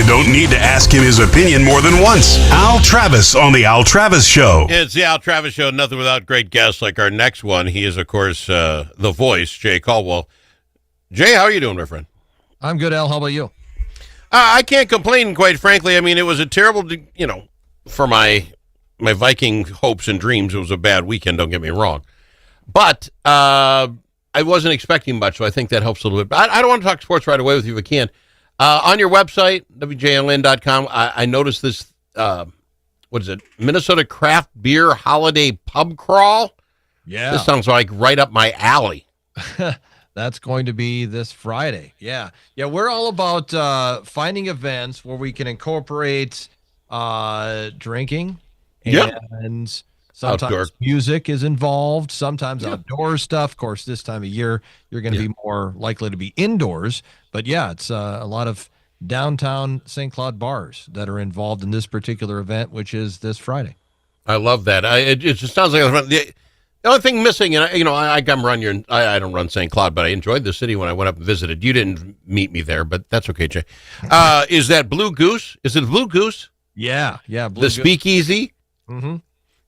You don't need to ask him his opinion more than once. Al Travis on The Al Travis Show. It's The Al Travis Show, nothing without great guests like our next one. He is, of course, the voice, Jay Caldwell. Jay, how are you doing, my friend? I'm good, Al. How about you? I can't complain, quite frankly. I mean, it was a terrible, for my Viking hopes and dreams, it was a bad weekend, don't get me wrong. But I wasn't expecting much, so I think that helps a little bit. But I don't want to talk sports right away with you if I can. On your website, WJLN.com, I noticed this, Minnesota Craft Beer Holiday Pub Crawl? Yeah. This sounds like right up my alley. That's going to be this Friday. Yeah. Yeah, we're all about finding events where we can incorporate drinking and sometimes outdoor music is involved, sometimes outdoor stuff. Of course, this time of year, you're going to be more likely to be indoors. But yeah, it's a lot of downtown St. Cloud bars that are involved in this particular event, which is this Friday. I love that. It just sounds like the only thing missing, and I don't run St. Cloud, but I enjoyed the city when I went up and visited. You didn't meet me there, but that's okay, Jay. Is that Blue Goose? Is it Blue Goose? Yeah. Blue Goose. Speakeasy? Mm-hmm.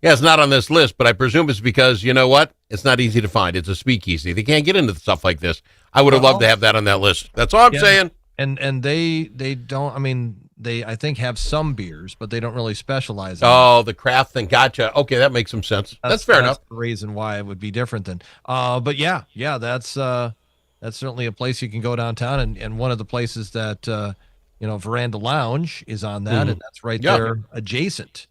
Yeah, it's not on this list, but I presume it's because, you know what? It's not easy to find. It's a speakeasy. They can't get into stuff like this. I would have loved to have that on that list. That's all I'm saying. And they don't, I mean, they, I think, have some beers, but they don't really specialize in the craft thing. Gotcha. Okay, that makes some sense. That's fair enough. The reason why it would be different than, but yeah, that's certainly a place you can go downtown, and one of the places that, Veranda Lounge is on that, and that's right there adjacent.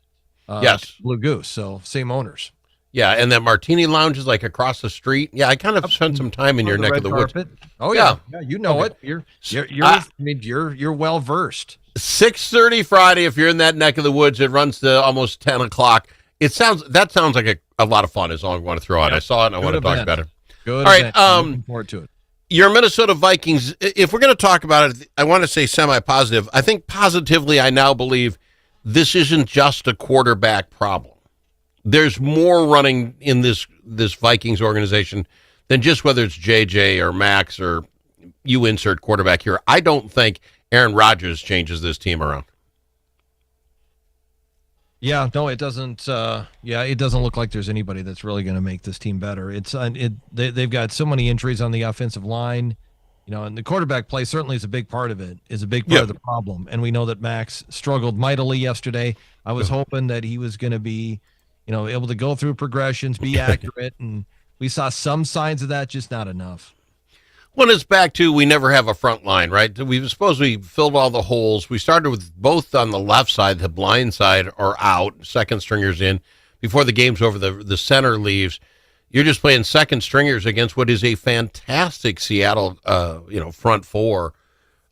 Yes. Blue Goose, so same owners. Yeah, and that Martini Lounge is like across the street. Yeah, I kind of spent some time in your neck of the woods. Oh yeah, you know it. You're well versed. 6:30 Friday. If you're in that neck of the woods, it runs to almost 10 o'clock. Sounds like a lot of fun. Is all I want to throw out. I saw it and I want to talk about it. Good. All right. Looking forward to it. Your Minnesota Vikings. If we're going to talk about it, I want to say semi-positive. I think positively, I now believe this isn't just a quarterback problem. There's more running in this Vikings organization than just whether it's JJ or Max or you insert quarterback here. I don't think Aaron Rodgers changes this team around. Yeah, no, it doesn't. It doesn't look like there's anybody that's really going to make this team better. They've got so many injuries on the offensive line, and the quarterback play certainly is a big part of it. Is a big part of the problem, and we know that Max struggled mightily yesterday. I was hoping that he was going to be, able to go through progressions, be accurate, and we saw some signs of that, just not enough. Well, it's back to we never have a front line, right? We supposedly filled all the holes. We started with both on the left side, the blind side are out, second stringers in. Before the game's over, the center leaves. You're just playing second stringers against what is a fantastic Seattle, front four.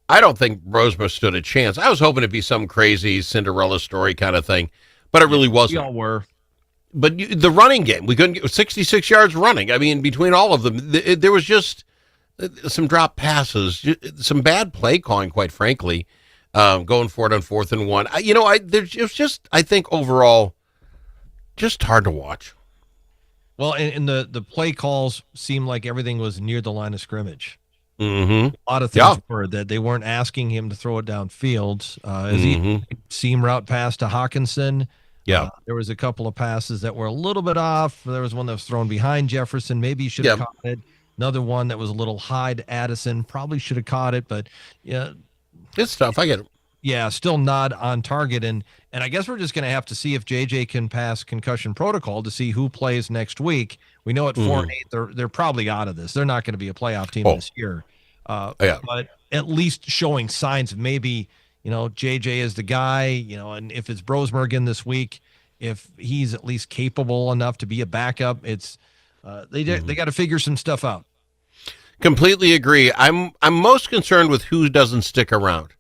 I don't think Roseman stood a chance. I was hoping it'd be some crazy Cinderella story kind of thing, but it really wasn't. We all were. But the running game, we couldn't get 66 yards running. I mean, between all of them, there was just some drop passes, some bad play calling, quite frankly, going for it on 4th and 1. It was just, I think, overall, just hard to watch. Well, and the play calls seemed like everything was near the line of scrimmage. Mm-hmm. A lot of things were that they weren't asking him to throw it downfield. As he seam route pass to Hawkinson. Yeah. There was a couple of passes that were a little bit off. There was one that was thrown behind Jefferson. Maybe he should have caught it. Another one that was a little high to Addison. Probably should have caught it, but yeah. It's tough. I get it. Yeah, still not on target. And I guess we're just going to have to see if JJ can pass concussion protocol to see who plays next week. We know at 4-8, they're probably out of this. They're not going to be a playoff team this year. But at least showing signs of maybe, JJ is the guy, and if it's Brosmer again this week, if he's at least capable enough to be a backup, it's they got to figure some stuff out. Completely agree. I'm most concerned with who doesn't stick around.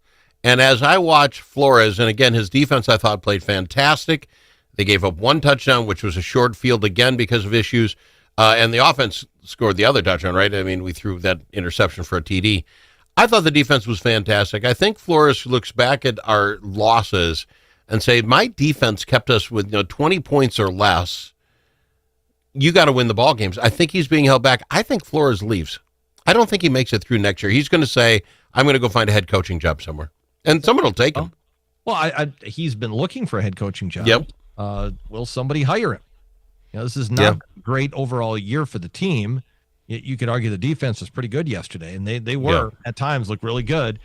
And as I watch Flores, and again, his defense I thought played fantastic. They gave up one touchdown, which was a short field again because of issues. And the offense scored the other touchdown, right? I mean, we threw that interception for a TD. I thought the defense was fantastic. I think Flores looks back at our losses and say, my defense kept us with 20 points or less. You got to win the ball games. I think he's being held back. I think Flores leaves. I don't think he makes it through next year. He's going to say, I'm going to go find a head coaching job somewhere. And someone will take him. Well, he's been looking for a head coaching job. Yep. Will somebody hire him? This is not a great overall year for the team. You could argue the defense was pretty good yesterday, and they were at times look really good.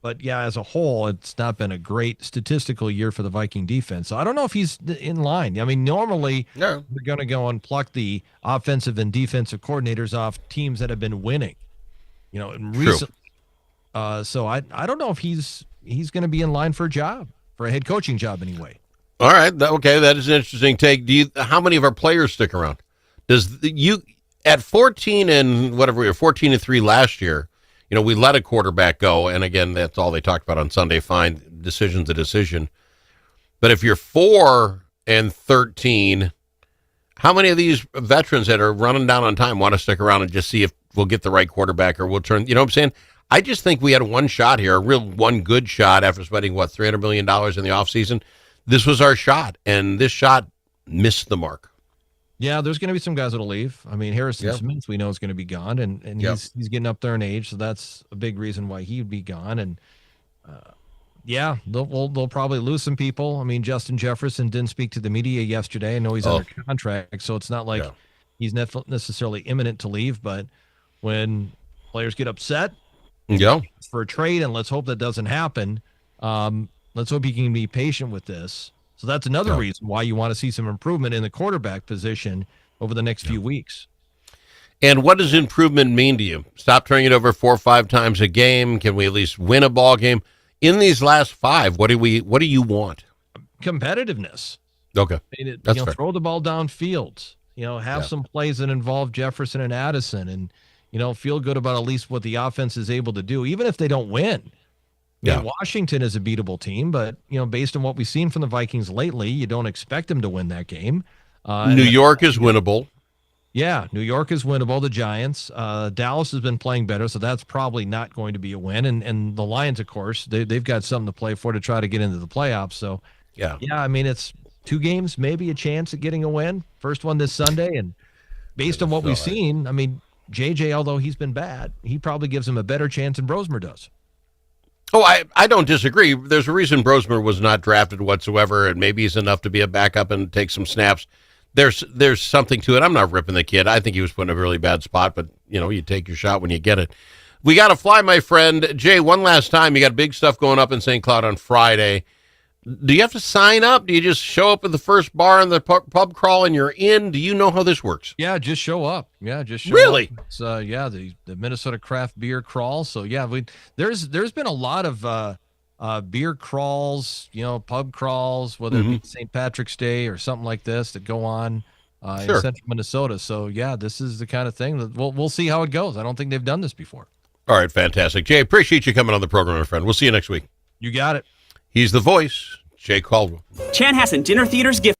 But as a whole, it's not been a great statistical year for the Viking defense. So I don't know if he's in line. I mean, normally we're going to go and pluck the offensive and defensive coordinators off teams that have been winning. Recently. So I don't know if he's going to be in line for a head coaching job anyway. All right. That is an interesting take. How many of our players stick around? At 14 and whatever we were, 14-3 last year, we let a quarterback go. And again, that's all they talked about on Sunday. Fine, decision's a decision. But if you're 4-13, how many of these veterans that are running down on time want to stick around and just see if we'll get the right quarterback or we'll turn, you know what I'm saying? I just think we had one shot here, one good shot after spending, $300 million in the offseason. This was our shot, and this shot missed the mark. Yeah, there's going to be some guys that'll leave. I mean, Harrison Smith, we know, is going to be gone, and he's getting up there in age, so that's a big reason why he'd be gone. And they'll probably lose some people. I mean, Justin Jefferson didn't speak to the media yesterday. I know he's under contract, so it's not like he's necessarily imminent to leave. But when players get upset, for a trade, and let's hope that doesn't happen. Let's hope he can be patient with this. So that's another reason why you want to see some improvement in the quarterback position over the next few weeks. And what does improvement mean to you? Stop turning it over 4 or 5 times a game. Can we at least win a ball game? In these last 5, what do you want? Competitiveness. Okay. That's fair. Throw the ball downfield. Have some plays that involve Jefferson and Addison, and feel good about at least what the offense is able to do, even if they don't win. Washington is a beatable team, but based on what we've seen from the Vikings lately, you don't expect them to win that game. New York is winnable. Yeah, New York is winnable. The Giants, Dallas has been playing better, so that's probably not going to be a win. And the Lions, of course, they've got something to play for to try to get into the playoffs. So I mean, it's 2 games, maybe a chance at getting a win. First one this Sunday, and based on what we've seen, I mean, JJ, although he's been bad, he probably gives him a better chance than Brosmer does. Oh, I don't disagree. There's a reason Brosmer was not drafted whatsoever, and maybe he's enough to be a backup and take some snaps. There's something to it. I'm not ripping the kid. I think he was put in a really bad spot, but, you take your shot when you get it. We got to fly, my friend. Jay, one last time. You got big stuff going up in St. Cloud on Friday. Do you have to sign up? Do you just show up at the first bar in the pub crawl and you're in? Do you know how this works? Yeah, just show up. Yeah, just show really? Up. It's, the Minnesota Craft Beer Crawl. So, there's been a lot of beer crawls, pub crawls, whether it be St. Patrick's Day or something like this that go on in central Minnesota. So, this is the kind of thing that we'll see how it goes. I don't think they've done this before. All right, fantastic. Jay, appreciate you coming on the program, my friend. We'll see you next week. You got it. He's the voice, Jay Caldwell. Chanhassen Dinner Theater's gift.